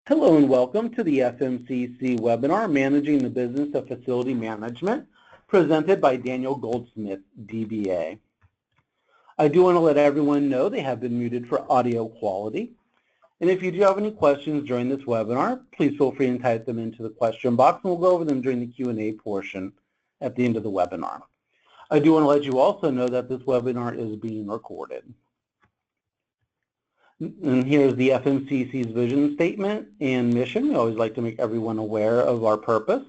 Hello and welcome to the FMCC webinar, Managing the Business of Facility Management, presented by Daniel Goldsmith, DBA. I do want to let everyone know they have been muted for audio quality. And if you do have any questions during this webinar, please feel free to type them into the question box and we'll go over them during the Q&A portion at the end of the webinar. I do want to let you also know that this webinar is being recorded. And here's the FMCC's vision statement and mission. We always like to make everyone aware of our purpose.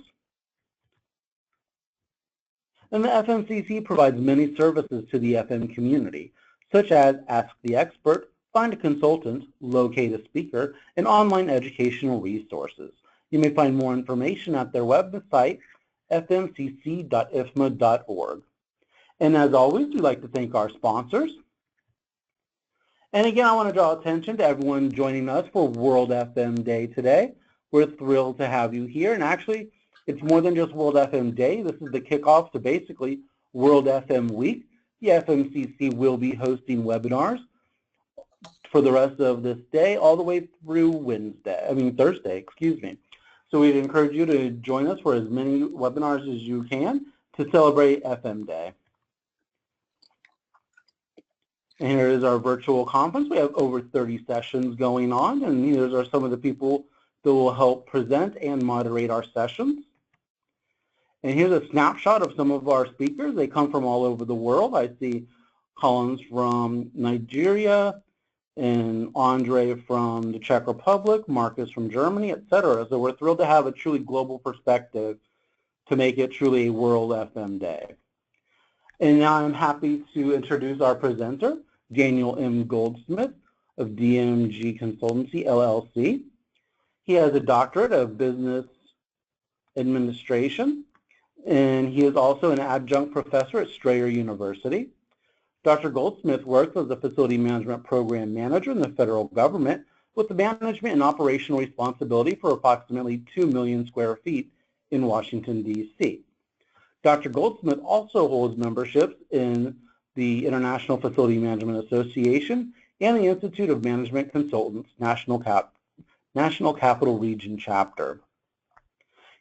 And the FMCC provides many services to the FM community, such as Ask the Expert, Find a Consultant, Locate a Speaker, and online educational resources. You may find more information at their website, fmcc.ifma.org. And as always, we'd like to thank our sponsors. And again, I want to draw attention to everyone joining us for World FM Day today. We're thrilled to have you here. And actually, it's more than just World FM Day. This is the kickoff to basically World FM Week. The FMCC will be hosting webinars for the rest of this day, all the way through Thursday. So we'd encourage you to join us for as many webinars as you can to celebrate FM Day. And here is our virtual conference. We have over 30 sessions going on, and these are some of the people that will help present and moderate our sessions. And here's a snapshot of some of our speakers. They come from all over the world. I see Collins from Nigeria, and Andre from the Czech Republic, Marcus from Germany, etc. So we're thrilled to have a truly global perspective to make it truly a World FM Day. And now I'm happy to introduce our presenter, Daniel M. Goldsmith of DMG Consultancy, LLC. He has a doctorate of business administration, and he is also an adjunct professor at Strayer University. Dr. Goldsmith works as a facility management program manager in the federal government with the management and operational responsibility for approximately 2 million square feet in Washington, D.C. Dr. Goldsmith also holds memberships in the International Facility Management Association and the Institute of Management Consultants National Capital Region Chapter.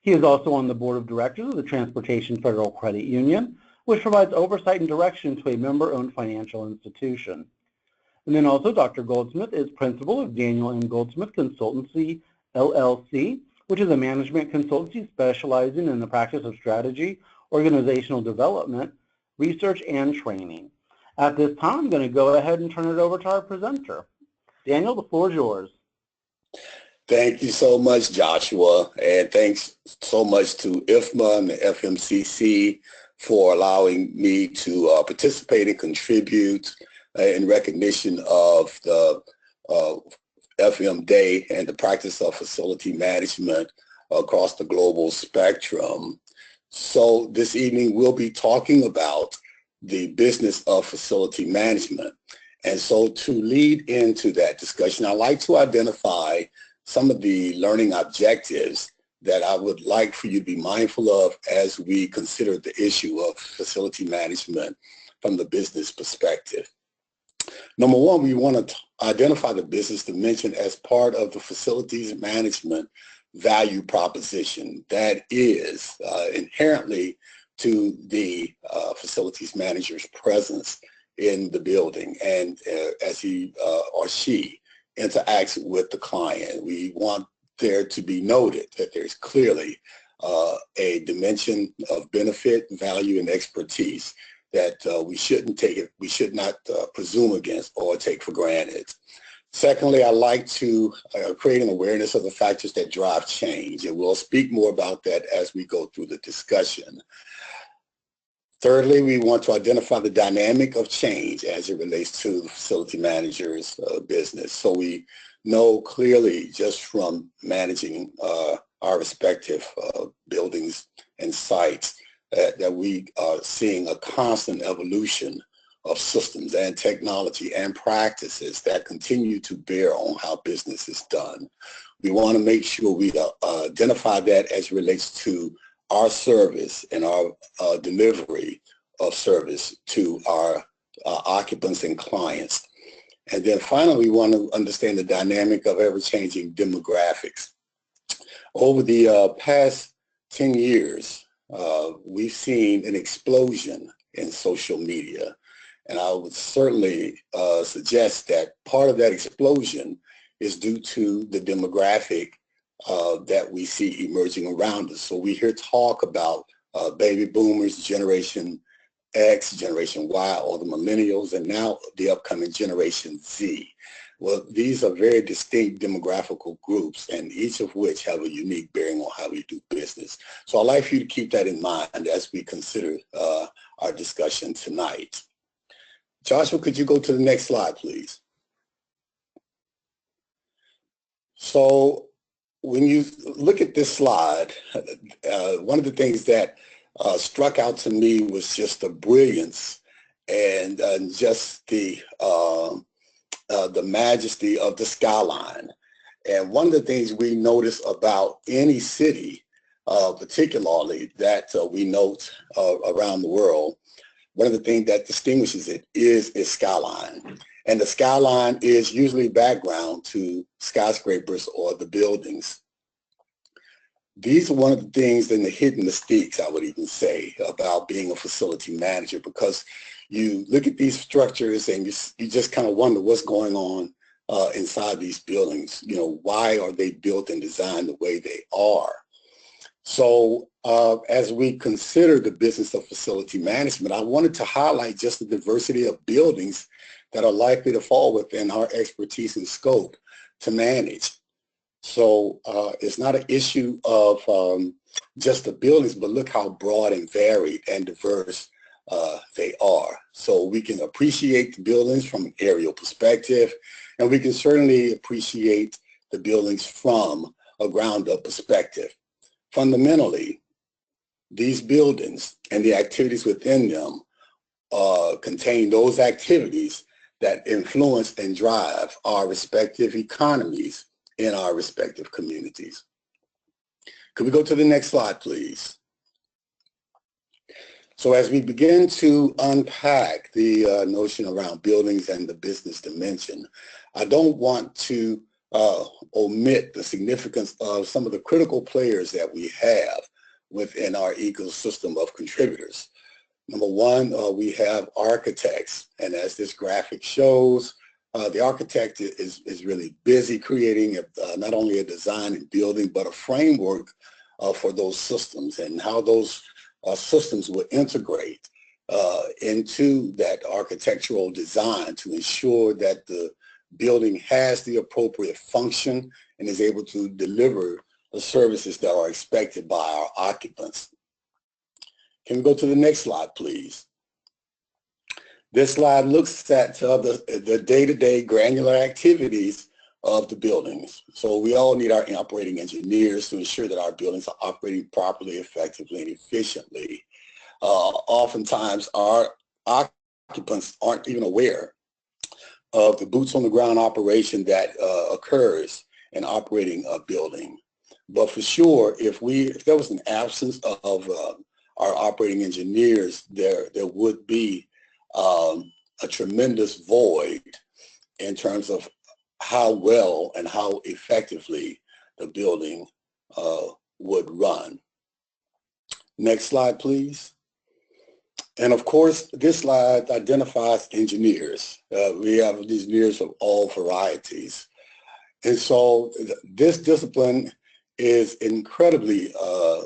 He is also on the board of directors of the Transportation Federal Credit Union, which provides oversight and direction to a member-owned financial institution. And then also Dr. Goldsmith is principal of Daniel M. Goldsmith Consultancy, LLC, which is a management consultancy specializing in the practice of strategy, organizational development, research, and training. At this time, I'm going to go ahead and turn it over to our presenter. Daniel, the floor is yours. Thank you so much, Joshua, and thanks so much to IFMA and the FMCC for allowing me to participate and contribute in recognition of the FM Day and the practice of facility management across the global spectrum. So this evening we'll be talking about the business of facility management. And so to lead into that discussion, I'd like to identify some of the learning objectives that I would like for you to be mindful of as we consider the issue of facility management from the business perspective. Number one, we want to identify the business dimension as part of the facilities management value proposition that is inherently to the facilities manager's presence in the building and as he or she interacts with the client. We want there to be noted that there's clearly a dimension of benefit, value, and expertise that we should not presume against or take for granted. Secondly, I like to create an awareness of the factors that drive change, and we'll speak more about that as we go through the discussion. Thirdly, we want to identify the dynamic of change as it relates to the facility manager's business. So we know clearly just from managing our respective buildings and sites that we are seeing a constant evolution of systems and technology and practices that continue to bear on how business is done. We want to make sure we identify that as it relates to our service and our delivery of service to our occupants and clients. And then finally, we want to understand the dynamic of ever-changing demographics. Over the past 10 years, we've seen an explosion in social media. And I would certainly suggest that part of that explosion is due to the demographic that we see emerging around us. So we hear talk about baby boomers, Generation X, Generation Y, or the millennials, and now the upcoming Generation Z. Well, these are very distinct demographical groups, and each of which have a unique bearing on how we do business. So I'd like for you to keep that in mind as we consider our discussion tonight. Joshua, could you go to the next slide, please? So when you look at this slide, one of the things that struck out to me was just the brilliance and just the majesty of the skyline. And one of the things we notice about any city, particularly that we note around the world, one of the things that distinguishes it is its skyline. And the skyline is usually background to skyscrapers or the buildings. These are one of the things in the hidden mystiques, I would even say, about being a facility manager, because you look at these structures and you just kind of wonder what's going on inside these buildings. You know, why are they built and designed the way they are? So as we consider the business of facility management, I wanted to highlight just the diversity of buildings that are likely to fall within our expertise and scope to manage. So it's not an issue of just the buildings, but look how broad and varied and diverse they are. So we can appreciate the buildings from an aerial perspective, and we can certainly appreciate the buildings from a ground-up perspective. Fundamentally, these buildings and the activities within them contain those activities that influence and drive our respective economies in our respective communities. Could we go to the next slide, please? So as we begin to unpack the notion around buildings and the business dimension, I don't want to omit the significance of some of the critical players that we have within our ecosystem of contributors. Number one, we have architects, and as this graphic shows, the architect is really busy creating not only a design and building, but a framework for those systems and how those systems will integrate into that architectural design to ensure that the building has the appropriate function and is able to deliver the services that are expected by our occupants. Can we go to the next slide, please? This slide looks at the day-to-day granular activities of the buildings. So we all need our operating engineers to ensure that our buildings are operating properly, effectively, and efficiently. Oftentimes, our occupants aren't even aware of the boots on the ground operation that occurs in operating a building. But for sure, if there was an absence of our operating engineers, there would be a tremendous void in terms of how well and how effectively the building would run. Next slide, please. And of course, this slide identifies engineers. We have engineers of all varieties. And so this discipline is incredibly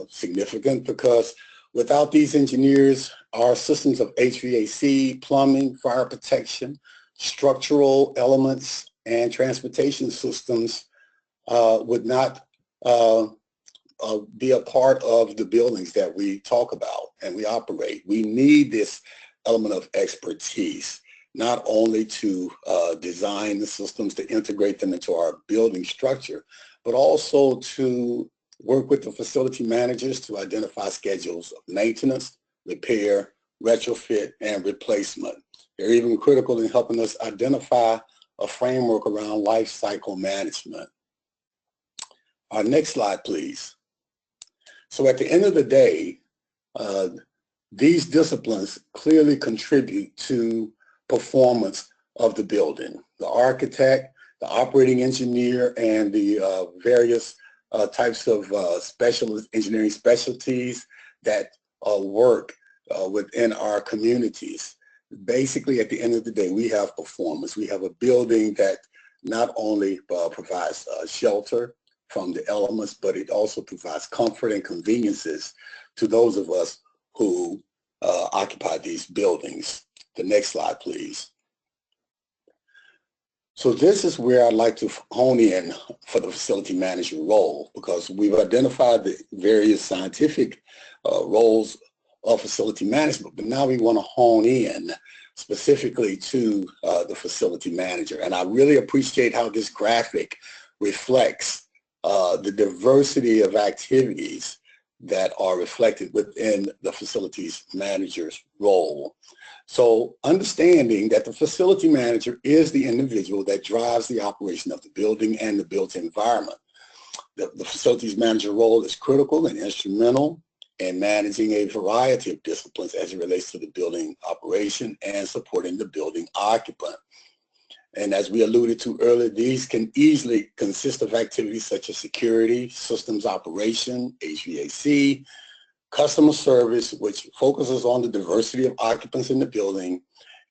significant, because without these engineers, our systems of HVAC, plumbing, fire protection, structural elements, and transportation systems would not be a part of the buildings that we talk about and we operate. We need this element of expertise, not only to design the systems, to integrate them into our building structure, but also to work with the facility managers to identify schedules of maintenance, repair, retrofit, and replacement. They're even critical in helping us identify a framework around life cycle management. Our next slide, please. So at the end of the day, these disciplines clearly contribute to performance of the building. The architect, the operating engineer, and the various types of engineering specialties that work within our communities. Basically, at the end of the day, we have performance. We have a building that not only provides shelter from the elements, but it also provides comfort and conveniences to those of us who occupy these buildings. The next slide, please. So this is where I'd like to hone in for the facility manager role, because we've identified the various scientific roles of facility management, but now we want to hone in specifically to the facility manager. And I really appreciate how this graphic reflects the diversity of activities that are reflected within the facilities manager's role. So understanding that the facility manager is the individual that drives the operation of the building and the built environment. The facilities manager role is critical and instrumental in managing a variety of disciplines as it relates to the building operation and supporting the building occupant. And as we alluded to earlier, these can easily consist of activities such as security, systems operation, HVAC, customer service, which focuses on the diversity of occupants in the building,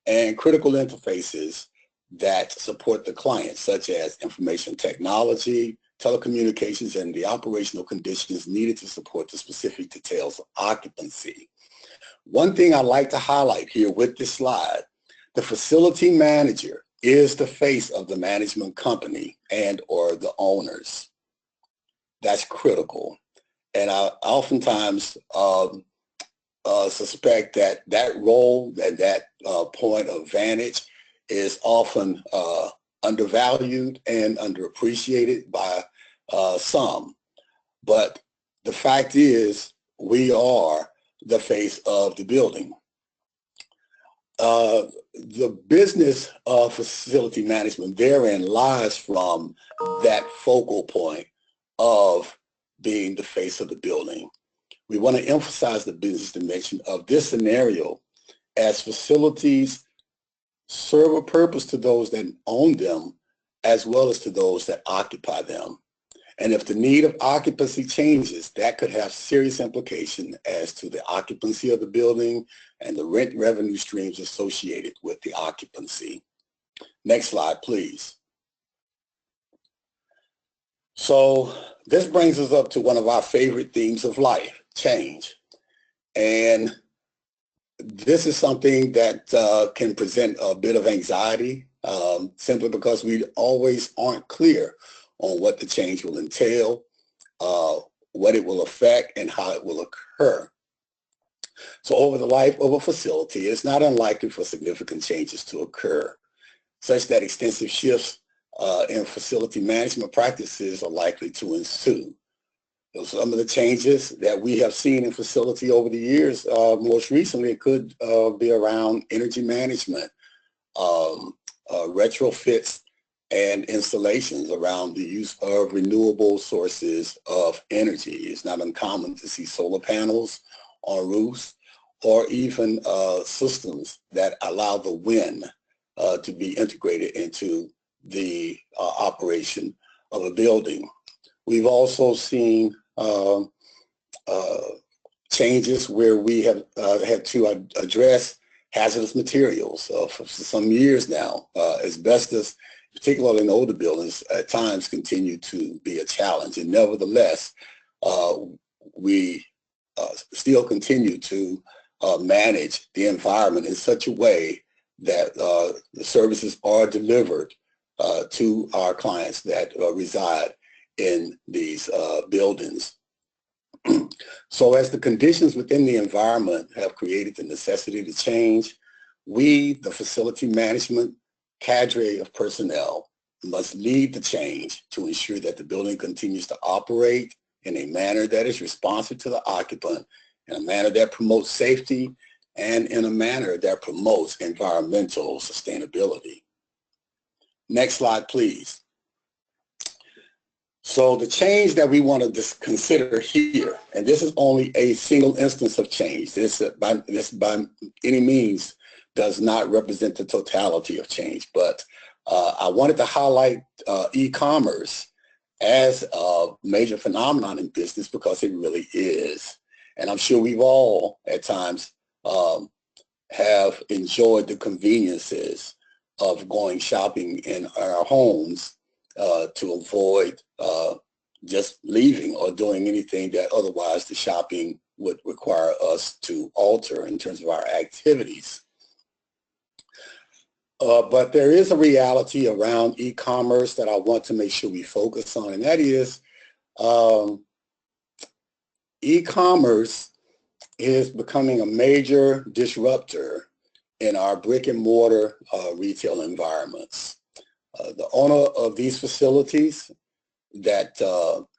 and critical interfaces that support the client, such as information technology, telecommunications, and the operational conditions needed to support the specific details of occupancy. One thing I'd like to highlight here with this slide, the facility manager is the face of the management company and or the owners. That's critical. And I oftentimes suspect that that role, that point of vantage is often undervalued and underappreciated by some. But the fact is, we are the face of the building. The business of facility management therein lies from that focal point of being the face of the building. We want to emphasize the business dimension of this scenario, as facilities serve a purpose to those that own them as well as to those that occupy them. And if the need of occupancy changes, that could have serious implications as to the occupancy of the building and the rent revenue streams associated with the occupancy. Next slide, please. So this brings us up to one of our favorite themes of life, change. And this is something that can present a bit of anxiety simply because we always aren't clear on what the change will entail, what it will affect, and how it will occur. So over the life of a facility, it's not unlikely for significant changes to occur, such that extensive shifts in facility management practices are likely to ensue. Some of the changes that we have seen in facility over the years, most recently, it could be around energy management, retrofits, and installations around the use of renewable sources of energy. It's not uncommon to see solar panels on roofs, or even systems that allow the wind to be integrated into the operation of a building. We've also seen changes where we have had to address hazardous materials for some years now. Asbestos, particularly in older buildings, at times continue to be a challenge. And nevertheless, we still continue to manage the environment in such a way that the services are delivered to our clients that reside in these buildings. So as the conditions within the environment have created the necessity to change, we, the facility management cadre of personnel, must lead the change to ensure that the building continues to operate in a manner that is responsive to the occupant, in a manner that promotes safety, and in a manner that promotes environmental sustainability. Next slide, please. So the change that we want to consider here, and this is only a single instance of change. This by any means does not represent the totality of change, but I wanted to highlight e-commerce as a major phenomenon in business because it really is. And I'm sure we've all at times have enjoyed the conveniences of going shopping in our homes to avoid just leaving or doing anything that otherwise the shopping would require us to alter in terms of our activities. But there is a reality around e-commerce that I want to make sure we focus on, and that is e-commerce is becoming a major disruptor in our brick and mortar retail environments. The owner of these facilities that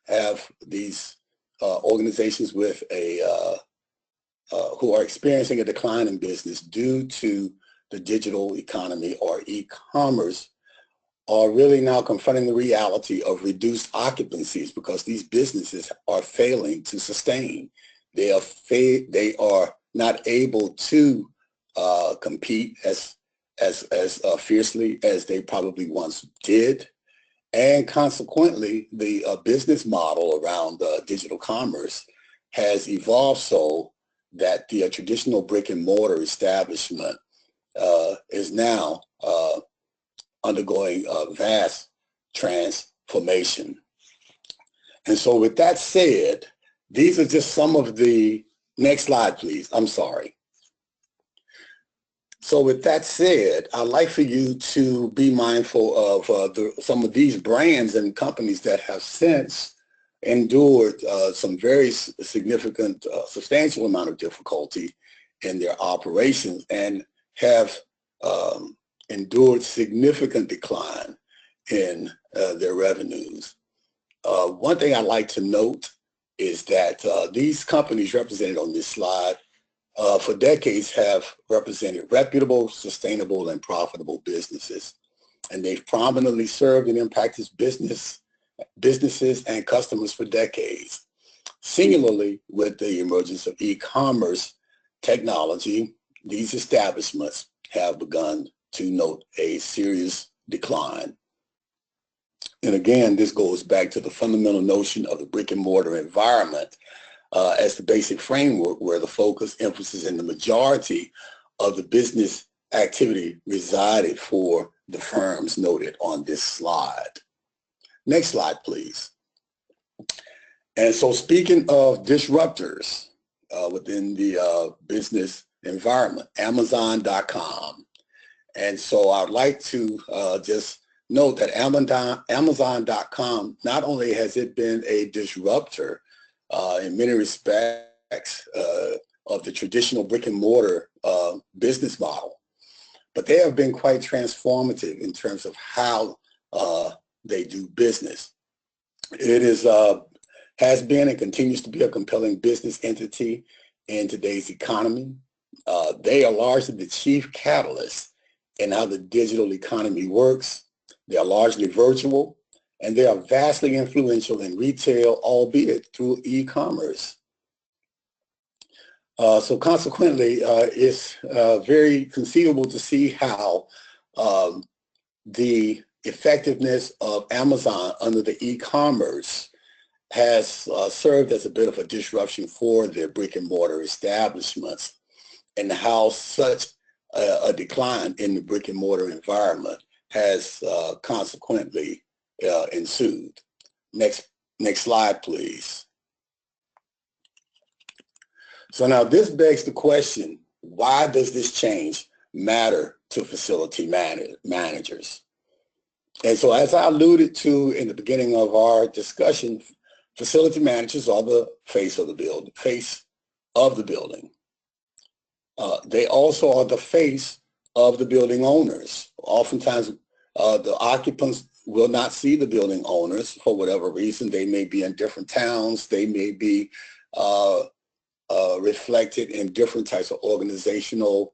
have these organizations with who are experiencing a decline in business due to the digital economy or e-commerce are really now confronting the reality of reduced occupancies because these businesses are failing to sustain. They are not able to compete as fiercely as they probably once did. And consequently, the business model around digital commerce has evolved so that the traditional brick and mortar establishment is now undergoing a vast transformation. And so with that said, these are just some of the, next slide please, I'm sorry. So with that said, I'd like for you to be mindful of some of these brands and companies that have since endured some very significant, substantial amount of difficulty in their operations and have endured significant decline in their revenues. One thing I'd like to note is that these companies represented on this slide for decades have represented reputable, sustainable, and profitable businesses. And they've prominently served and impacted businesses and customers for decades. Singularly, with the emergence of e-commerce technology, these establishments have begun to note a serious decline. And again, this goes back to the fundamental notion of the brick and mortar environment as the basic framework where the focus, emphasis, and the majority of the business activity resided for the firms noted on this slide. Next slide, please. And so speaking of disruptors within the business environment, Amazon.com. And so I'd like to just note that Amazon.com, not only has it been a disruptor in many respects of the traditional brick and mortar business model, but they have been quite transformative in terms of how they do business. It has been and continues to be a compelling business entity in today's economy. They are largely the chief catalyst in how the digital economy works. They are largely virtual, and they are vastly influential in retail, albeit through e-commerce. So consequently, it's very conceivable to see how the effectiveness of Amazon under the e-commerce has served as a bit of a disruption for their brick and mortar establishments, and how such a decline in the brick and mortar environment has consequently ensued. Next slide, please. So now this begs the question, why does this change matter to facility managers? And so as I alluded to in the beginning of our discussion, facility managers are the face of the building. They also are the face of the building owners. Oftentimes, the occupants will not see the building owners for whatever reason. They may be in different towns. They may be reflected in different types of organizational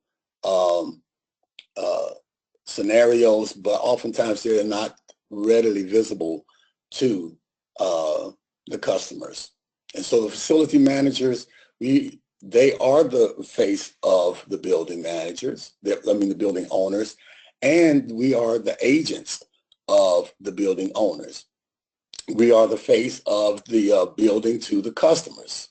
scenarios, but oftentimes they're not readily visible to the customers. And so the facility managers, we they are the face of the building managers, the building owners, and we are the agents of the building owners. We are the face of the building to the customers.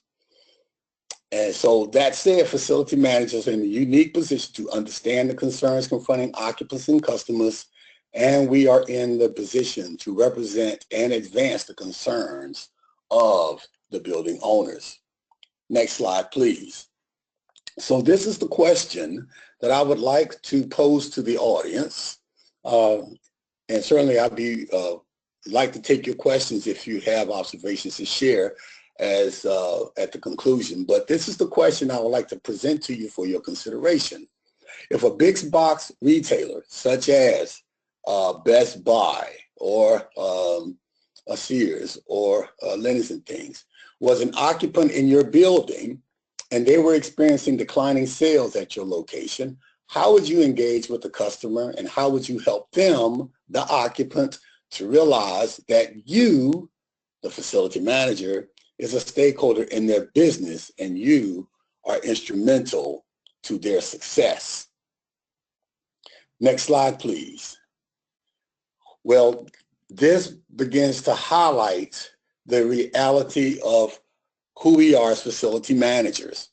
And so that said, facility managers are in a unique position to understand the concerns confronting occupants and customers, and we are in the position to represent and advance the concerns of the building owners. Next slide, please. So this is the question that I would like to pose to the audience, and certainly I'd be like to take your questions if you have observations to share as at the conclusion. But this is the question I would like to present to you for your consideration. If a big box retailer such as Best Buy or a Sears or Linens and Things was an occupant in your building and they were experiencing declining sales at your location, how would you engage with the customer and how would you help them, the occupant, to realize that you, the facility manager, is a stakeholder in their business and you are instrumental to their success? Next slide, please. Well, this begins to highlight the reality of who we are as facility managers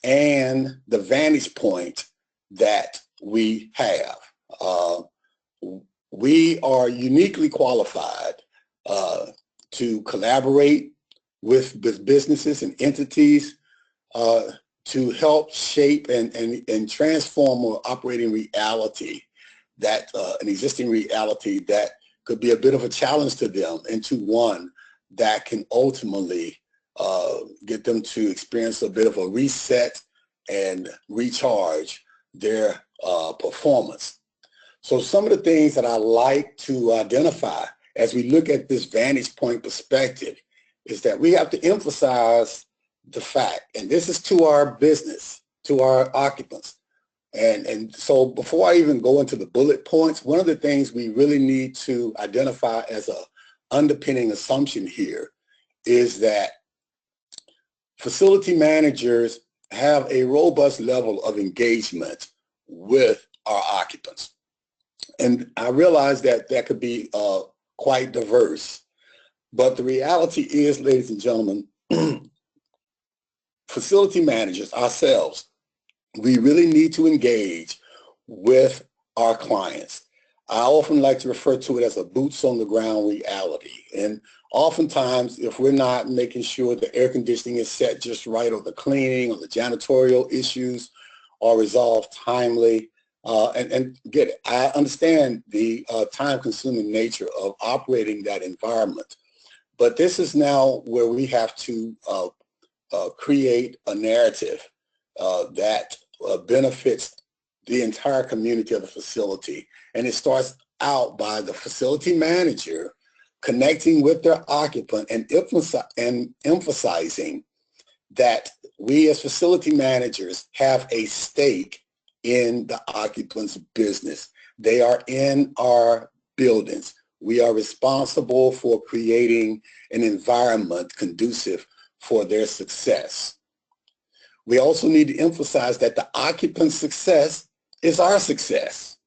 and the vantage point that we have. We are uniquely qualified to collaborate with businesses and entities to help shape and transform an operating reality, that an existing reality that could be a bit of a challenge to them, into one that can ultimately get them to experience a bit of a reset and recharge their performance. So some of the things that I like to identify as we look at this vantage point perspective is that we have to emphasize the fact, and this is to our business, to our occupants. And so before I even go into the bullet points, one of the things we really need to identify as a underpinning assumption here is that facility managers have a robust level of engagement with our occupants. And I realize that that could be quite diverse, but the reality is, ladies and gentlemen, facility managers ourselves, we really need to engage with our clients. I often like to refer to it as a boots on the ground reality. And oftentimes, if we're not making sure the air conditioning is set just right, or the cleaning or the janitorial issues are resolved timely, and get it, I understand the time-consuming nature of operating that environment. But this is now where we have to create a narrative that benefits the entire community of the facility. And it starts out by the facility manager connecting with their occupant and emphasizing that we as facility managers have a stake in the occupant's business. They are in our buildings. We are responsible for creating an environment conducive for their success. We also need to emphasize that the occupant's success is our success.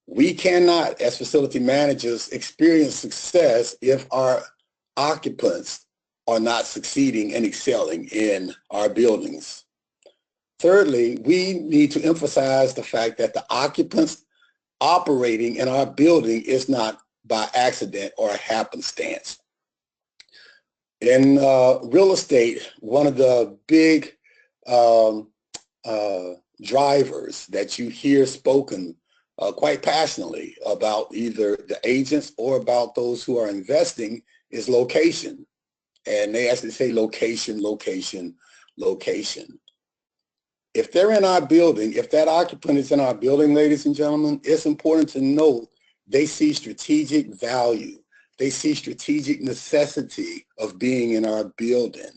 We cannot, as facility managers, experience success if our occupants are not succeeding and excelling in our buildings. Thirdly, we need to emphasize the fact that the occupants operating in our building is not by accident or a happenstance. In real estate, one of the big drivers that you hear spoken quite passionately about either the agents or about those who are investing is location. And they actually say location, location, location. If they're in our building, if that occupant is in our building, ladies and gentlemen, it's important to note they see strategic value. They see strategic necessity of being in our building.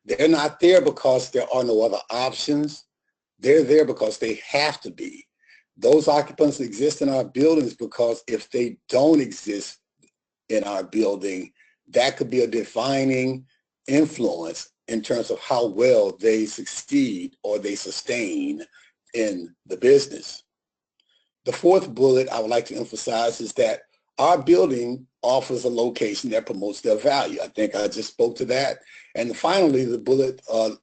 They're not there because there are no other options. They're there because they have to be. Those occupants exist in our buildings because if they don't exist in our building, that could be a defining influence in terms of how well they succeed or they sustain in the business. The fourth bullet I would like to emphasize is that our building offers a location that promotes their value. I think I just spoke to that. And finally, the bullet on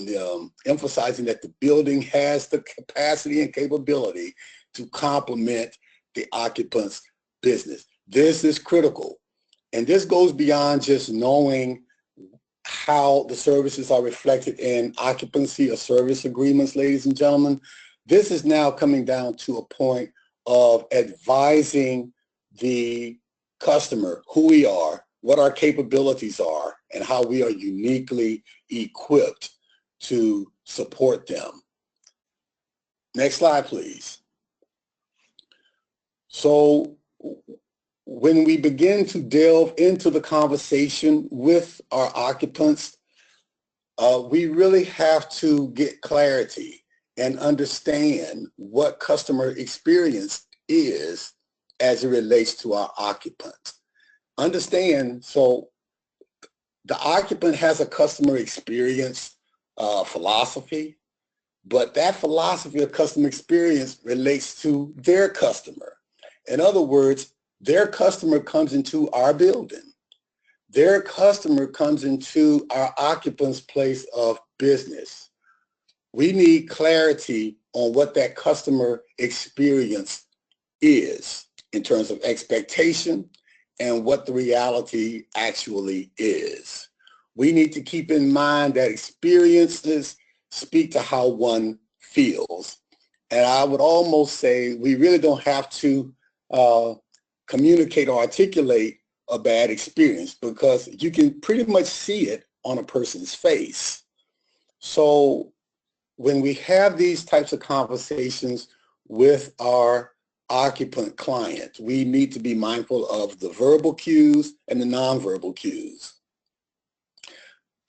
the emphasizing that the building has the capacity and capability to complement the occupant's business. This is critical. And this goes beyond just knowing how the services are reflected in occupancy or service agreements, ladies and gentlemen. This is now coming down to a point of advising the customer who we are, what our capabilities are, and how we are uniquely equipped to support them. Next slide, please. So when we begin to delve into the conversation with our occupants, we really have to get clarity and understand what customer experience is as it relates to our occupants. Understand, so the occupant has a customer experience philosophy, but that philosophy of customer experience relates to their customer. In other words, their customer comes into our building. Their customer comes into our occupant's place of business. We need clarity on what that customer experience is in terms of expectation and what the reality actually is. We need to keep in mind that experiences speak to how one feels. And I would almost say we really don't have to communicate or articulate a bad experience because you can pretty much see it on a person's face. So when we have these types of conversations with our occupant clients, we need to be mindful of the verbal cues and the nonverbal cues.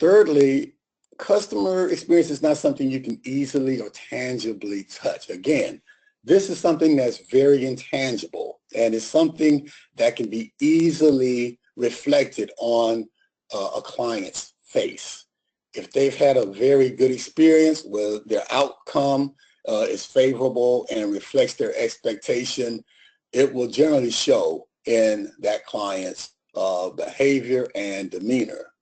Thirdly, customer experience is not something you can easily or tangibly touch. Again, this is something that's very intangible and is something that can be easily reflected on a client's face. If they've had a very good experience where their outcome is favorable and reflects their expectation, it will generally show in that client's behavior and demeanor.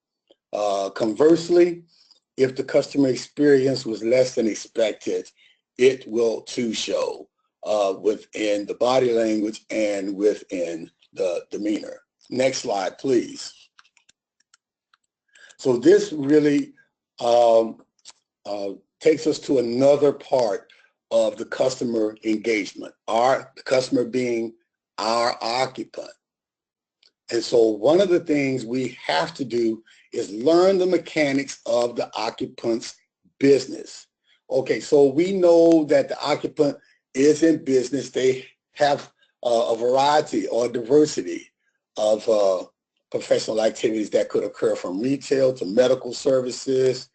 Conversely, if the customer experience was less than expected, it will too show within the body language and within the demeanor. Next slide, please. So this really takes us to another part of the customer engagement, the customer being our occupant. And so one of the things we have to do is learn the mechanics of the occupant's business. Okay, so we know that the occupant is in business. They have a variety or diversity of professional activities that could occur from retail to medical services,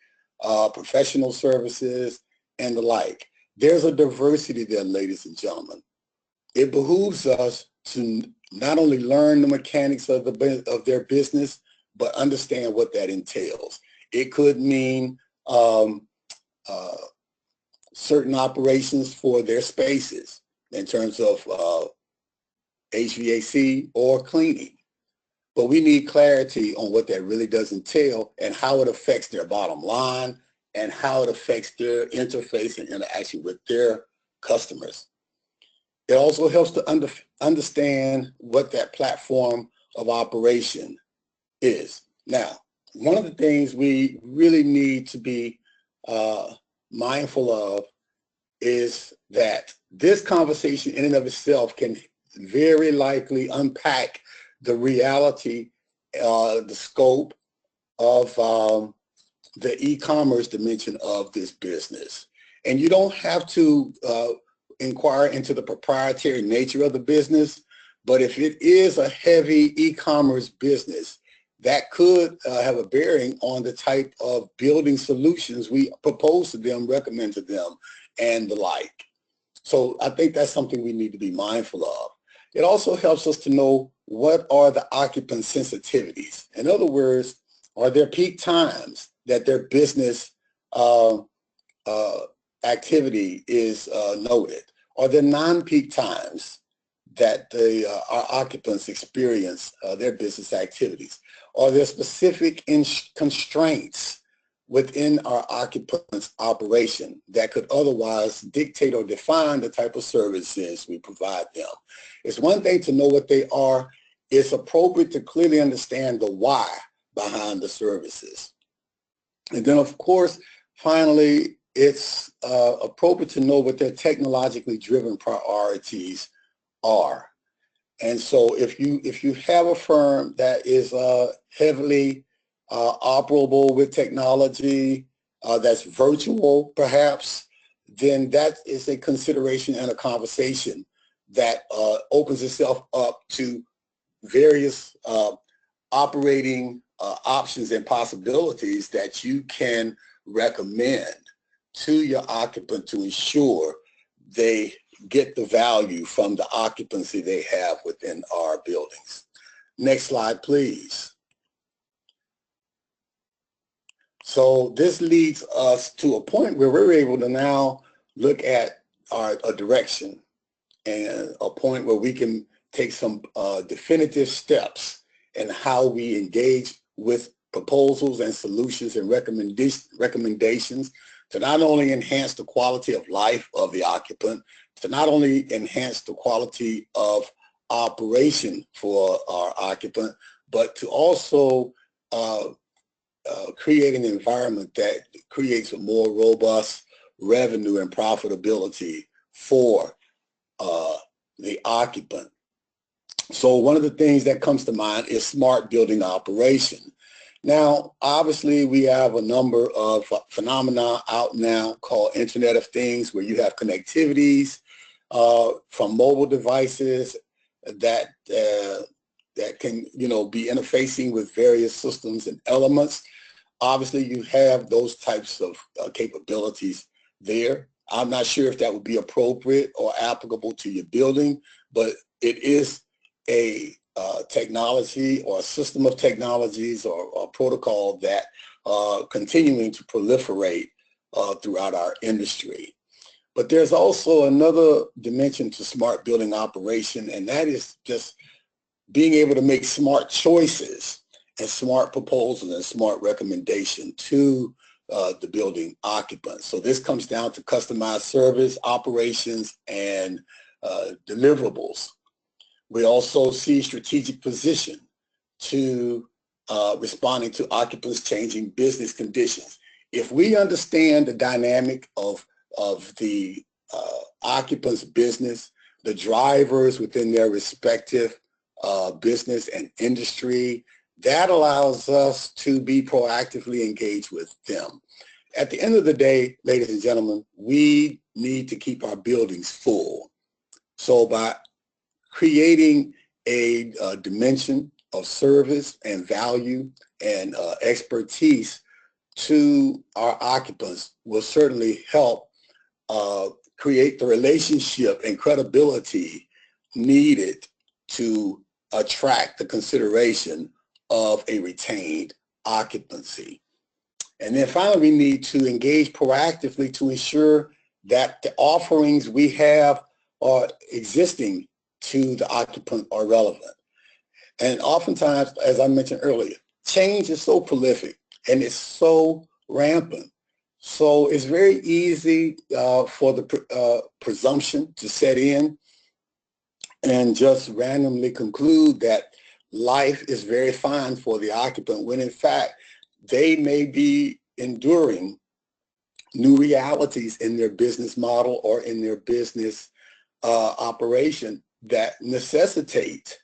professional services, and the like. There's a diversity there, ladies and gentlemen. It behooves us to not only learn the mechanics of their business, but understand what that entails. It could mean certain operations for their spaces in terms of HVAC or cleaning. But we need clarity on what that really does entail and how it affects their bottom line and how it affects their interface and interaction with their customers. It also helps to understand what that platform of operation is. Now, one of the things we really need to be mindful of is that this conversation in and of itself can very likely unpack the reality, the scope of the e-commerce dimension of this business. And you don't have to inquire into the proprietary nature of the business, but if it is a heavy e-commerce business, that could have a bearing on the type of building solutions we propose to them, recommend to them, and the like. So I think that's something we need to be mindful of. It also helps us to know what are the occupant sensitivities. In other words, Are there peak times that their business activity is noted? Are there non-peak times that our occupants experience their business activities? Are there specific constraints within our occupants' operation that could otherwise dictate or define the type of services we provide them? It's one thing to know what they are. It's appropriate to clearly understand the why behind the services. And then, of course, finally, it's appropriate to know what their technologically driven priorities are. And so if you have a firm that is heavily operable with technology, that's virtual perhaps, then that is a consideration and a conversation that opens itself up to various operating options and possibilities that you can recommend to your occupant to ensure they get the value from the occupancy they have within our buildings. Next slide, please. So this leads us to a point where we're able to now look at a direction and a point where we can take some definitive steps in how we engage with proposals and solutions and recommendations to not only enhance the quality of life of the occupant, to not only enhance the quality of operation for our occupant, but to also create an environment that creates a more robust revenue and profitability for the occupant. So one of the things that comes to mind is smart building operation. Now, obviously, we have a number of phenomena out now called Internet of Things, where you have connectivities from mobile devices that can, be interfacing with various systems and elements. Obviously, you have those types of capabilities there. I'm not sure if that would be appropriate or applicable to your building, but it is a technology or a system of technologies or protocol that continuing to proliferate throughout our industry. But there's also another dimension to smart building operation, and that is just being able to make smart choices and smart proposals and smart recommendation to the building occupants. So this comes down to customized service, operations, and deliverables. We also see strategic position to responding to occupants' changing business conditions. If we understand the dynamic of the occupants' business, the drivers within their respective business and industry, that allows us to be proactively engaged with them. At the end of the day, ladies and gentlemen, we need to keep our buildings full. So by creating a dimension of service and value and expertise to our occupants will certainly help create the relationship and credibility needed to attract the consideration of a retained occupancy. And then finally, we need to engage proactively to ensure that the offerings we have are existing to the occupant are relevant. And oftentimes, as I mentioned earlier, change is so prolific and it's so rampant. So it's very easy for the presumption to set in and just randomly conclude that life is very fine for the occupant, when in fact they may be enduring new realities in their business model or in their business operation that necessitate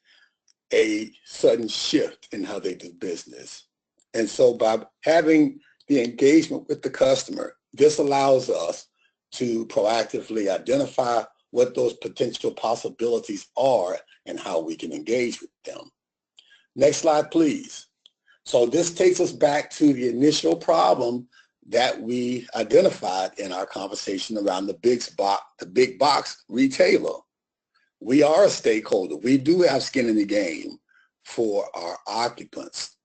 a sudden shift in how they do business. And so by having the engagement with the customer, this allows us to proactively identify what those potential possibilities are and how we can engage with them. Next slide, please. So this takes us back to the initial problem that we identified in our conversation around the big box retailer. We are a stakeholder. We do have skin in the game for our occupants.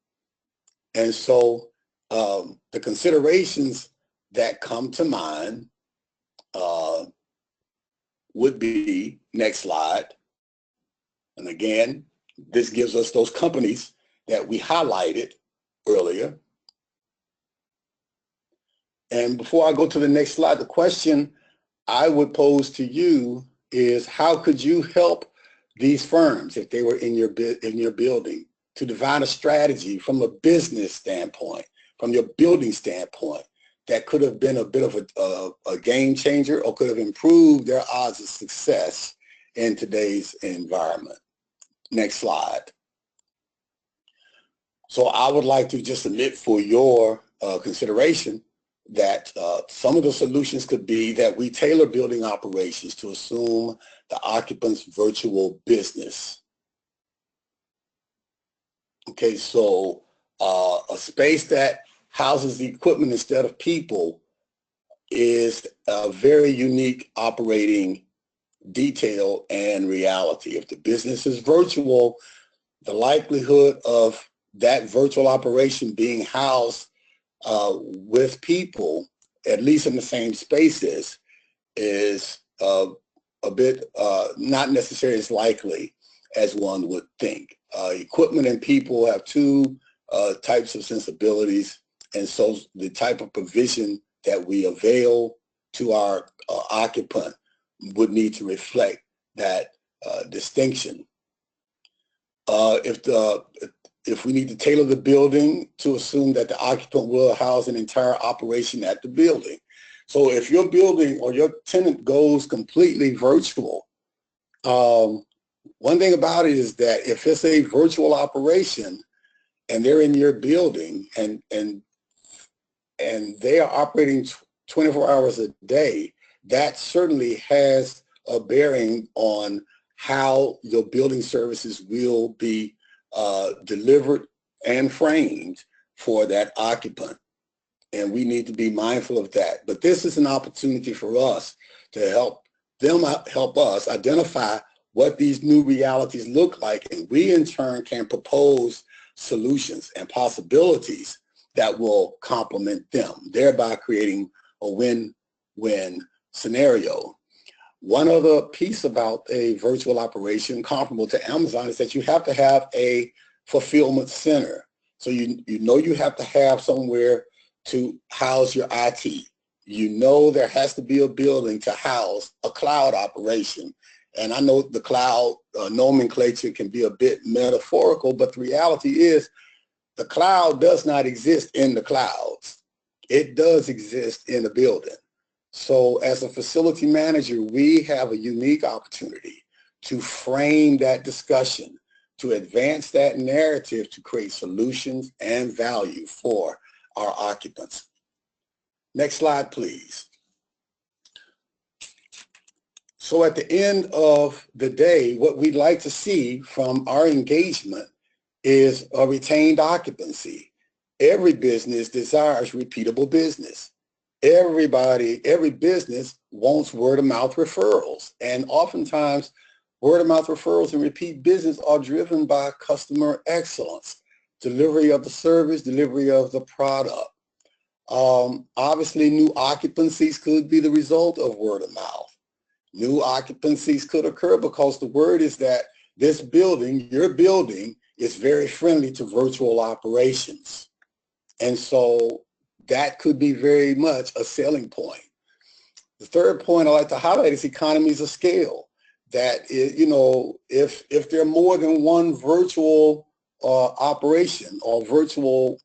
And so the considerations that come to mind would be, next slide. And again, this gives us those companies that we highlighted earlier. And before I go to the next slide, the question I would pose to you is, how could you help these firms, if they were in your building, to define a strategy from a business standpoint, from your building standpoint, that could have been a bit of a game changer or could have improved their odds of success in today's environment? Next slide. So I would like to just submit for your consideration that some of the solutions could be that we tailor building operations to assume the occupant's virtual business. Okay, so a space that houses the equipment instead of people is a very unique operating detail and reality. If the business is virtual, the likelihood of that virtual operation being housed with people, at least in the same spaces, is a bit not necessarily as likely as one would think. Equipment and people have two types of sensibilities, and so the type of provision that we avail to our occupant would need to reflect that distinction. If we need to tailor the building to assume that the occupant will house an entire operation at the building. So if your building or your tenant goes completely virtual, one thing about it is that if it's a virtual operation and they're in your building and they are operating 24 hours a day, that certainly has a bearing on how your building services will be delivered and framed for that occupant. And we need to be mindful of that. But this is an opportunity for us to help us identify what these new realities look like, and we in turn can propose solutions and possibilities that will complement them, thereby creating a win-win scenario. One other piece about a virtual operation comparable to Amazon is that you have to have a fulfillment center. So you know you have to have somewhere to house your IT. You know there has to be a building to house a cloud operation. And I know the cloud nomenclature can be a bit metaphorical, but the reality is the cloud does not exist in the clouds. It does exist in the building. So as a facility manager, we have a unique opportunity to frame that discussion, to advance that narrative, to create solutions and value for our occupants. Next slide, please. So at the end of the day, what we'd like to see from our engagement is a retained occupancy. Every business desires repeatable business. Every business wants word-of-mouth referrals. And oftentimes, word-of-mouth referrals and repeat business are driven by customer excellence, delivery of the service, delivery of the product. Obviously, new occupancies could be the result of word-of-mouth. New occupancies could occur because the word is that this building, your building, is very friendly to virtual operations. And so that could be very much a selling point. The third point I'd like to highlight is economies of scale. That is, you know, if there are more than one virtual operation or virtual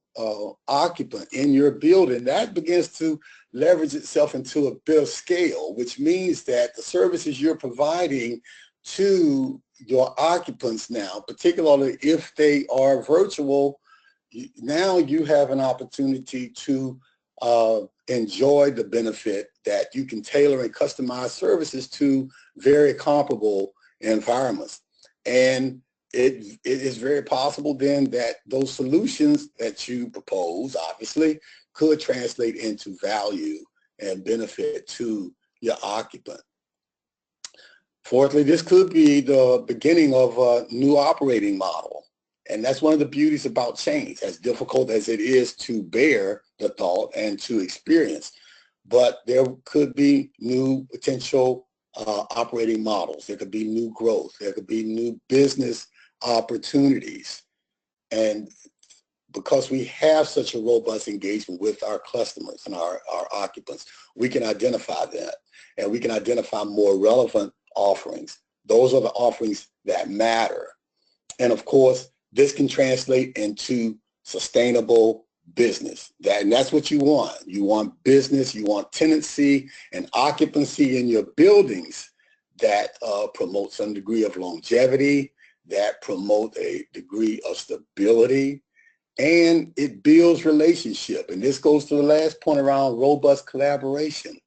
occupant in your building, that begins to leverage itself into a bit of scale, which means that the services you're providing to your occupants now, particularly if they are virtual, now you have an opportunity to enjoy the benefit that you can tailor and customize services to very comparable environments. And it is very possible then that those solutions that you propose, obviously, could translate into value and benefit to your occupant. Fourthly, this could be the beginning of a new operating model. And that's one of the beauties about change, as difficult as it is to bear the thought and to experience. But there could be new potential operating models. There could be new growth. There could be new business opportunities. And because we have such a robust engagement with our customers and our occupants, we can identify that, and we can identify more relevant offerings. Those are the offerings that matter. And of course, this can translate into sustainable business. And that's what you want. You want business, you want tenancy and occupancy in your buildings that promote some degree of longevity, that promote a degree of stability, and it builds relationship. And this goes to the last point around robust collaboration.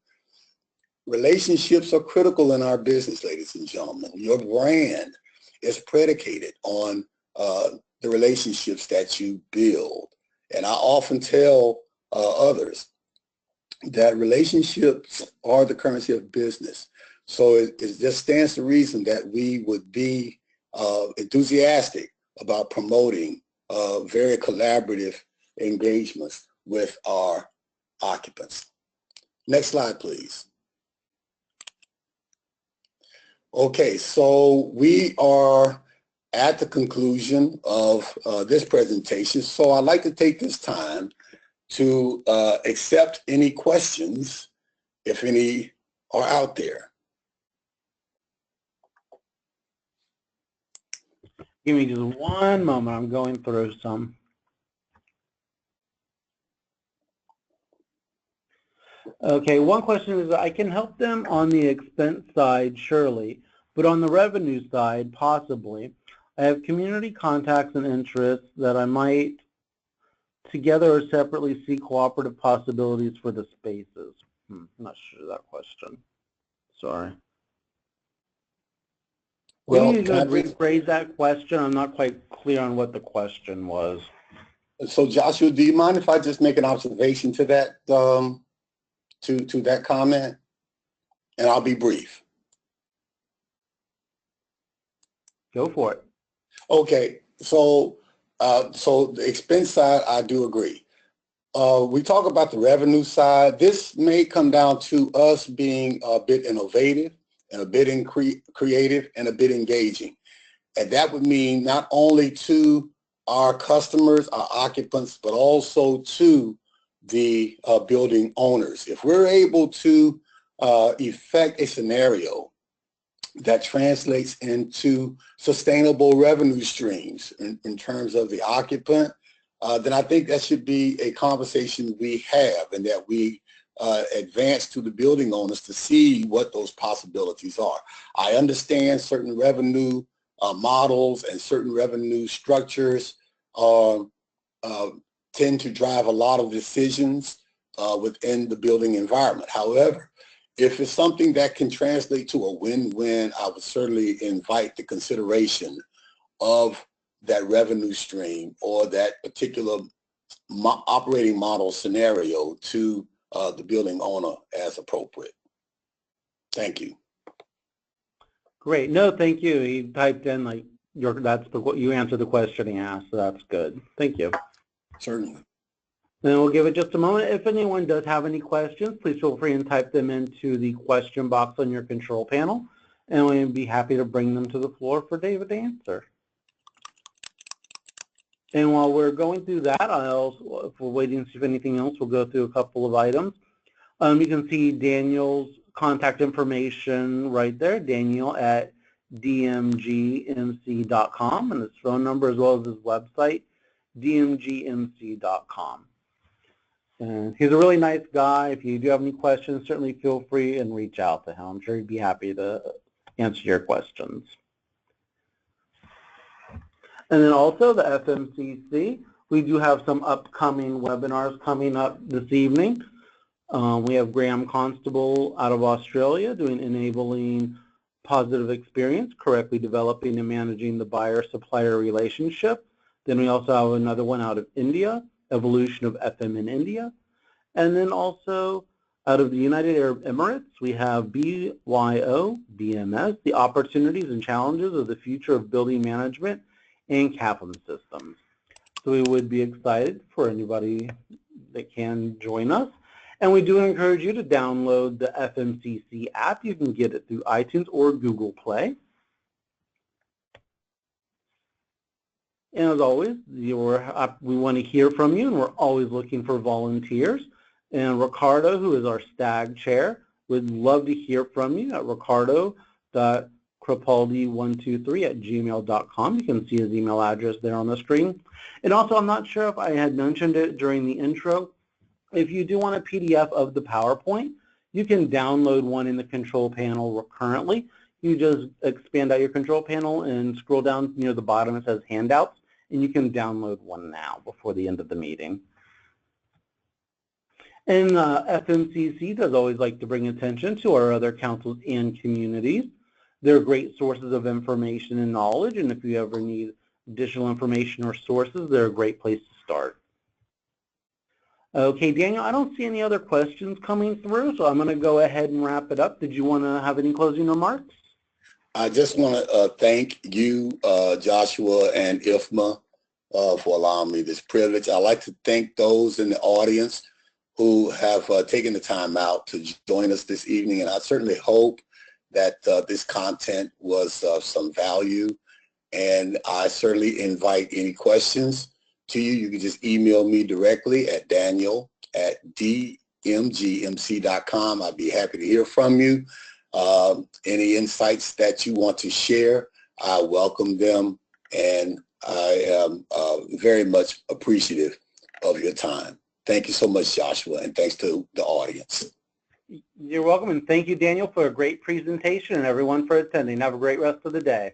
Relationships are critical in our business, ladies and gentlemen. Your brand is predicated on the relationships that you build. And I often tell others that relationships are the currency of business. So it just stands to reason that we would be enthusiastic about promoting very collaborative engagements with our occupants. Next slide, please. Okay, so we are at the conclusion of this presentation. So I'd like to take this time to accept any questions, if any are out there. Give me just one moment. I'm going through some. Okay, one question is, I can help them on the expense side, surely, but on the revenue side, possibly. I have community contacts and interests that I might together or separately see cooperative possibilities for the spaces. I'm not sure of that question. Sorry. Well, you could rephrase that question. I'm not quite clear on what the question was. So Joshua, do you mind if I just make an observation to that to that comment? And I'll be brief. Go for it. Okay, so the expense side, I do agree. We talk about the revenue side. This may come down to us being a bit innovative and a bit creative and a bit engaging. And that would mean not only to our customers, our occupants, but also to the building owners. If we're able to effect a scenario that translates into sustainable revenue streams in terms of the occupant, then I think that should be a conversation we have, and that we advance to the building owners to see what those possibilities are. I understand certain revenue models and certain revenue structures tend to drive a lot of decisions within the building environment. However, if it's something that can translate to a win-win, I would certainly invite the consideration of that revenue stream or that particular operating model scenario to the building owner as appropriate. Thank you. Great. No, thank you. He typed in like you answered the question he asked, so that's good. Thank you. Certainly. Then we'll give it just a moment. If anyone does have any questions, please feel free and type them into the question box on your control panel, and we'd be happy to bring them to the floor for David to answer. And while we're going through that, if we're waiting to see if anything else, we'll go through a couple of items. You can see Daniel's contact information right there, Daniel at dmgmc.com, and his phone number as well as his website, dmgmc.com. And he's a really nice guy. If you do have any questions, certainly feel free and reach out to him. I'm sure he'd be happy to answer your questions. And then also the FMCC, we do have some upcoming webinars coming up this evening. We have Graham Constable out of Australia doing Enabling Positive Experience, Correctly Developing and Managing the Buyer-Supplier Relationship. Then we also have another one out of India, Evolution of FM in India. And then also out of the United Arab Emirates, we have BYO, BMS, The Opportunities and Challenges of the Future of Building Management and Kaplan systems. So we would be excited for anybody that can join us. And we do encourage you to download the FMCC app. You can get it through iTunes or Google Play. And as always, we want to hear from you, and we're always looking for volunteers. And Ricardo, who is our STAG chair, would love to hear from you at ricardo.crepaldi123@gmail.com. You can see his email address there on the screen. And also, I'm not sure if I had mentioned it during the intro, if you do want a PDF of the PowerPoint, you can download one in the control panel currently. You just expand out your control panel and scroll down near the bottom. It says handouts, and you can download one now before the end of the meeting. And FMCC does always like to bring attention to our other councils and communities. They're great sources of information and knowledge, and if you ever need additional information or sources, they're a great place to start. Okay, Daniel, I don't see any other questions coming through, so I'm going to go ahead and wrap it up. Did you want to have any closing remarks? I just want to thank you, Joshua and IFMA, for allowing me this privilege. I'd like to thank those in the audience who have taken the time out to join us this evening, and I certainly hope that this content was of some value, and I certainly invite any questions to you. You can just email me directly at daniel@dmgmc.com. I'd be happy to hear from you. Any insights that you want to share, I welcome them, and I am very much appreciative of your time. Thank you so much, Joshua, and thanks to the audience. You're welcome, and thank you, Daniel, for a great presentation, and everyone for attending. Have a great rest of the day.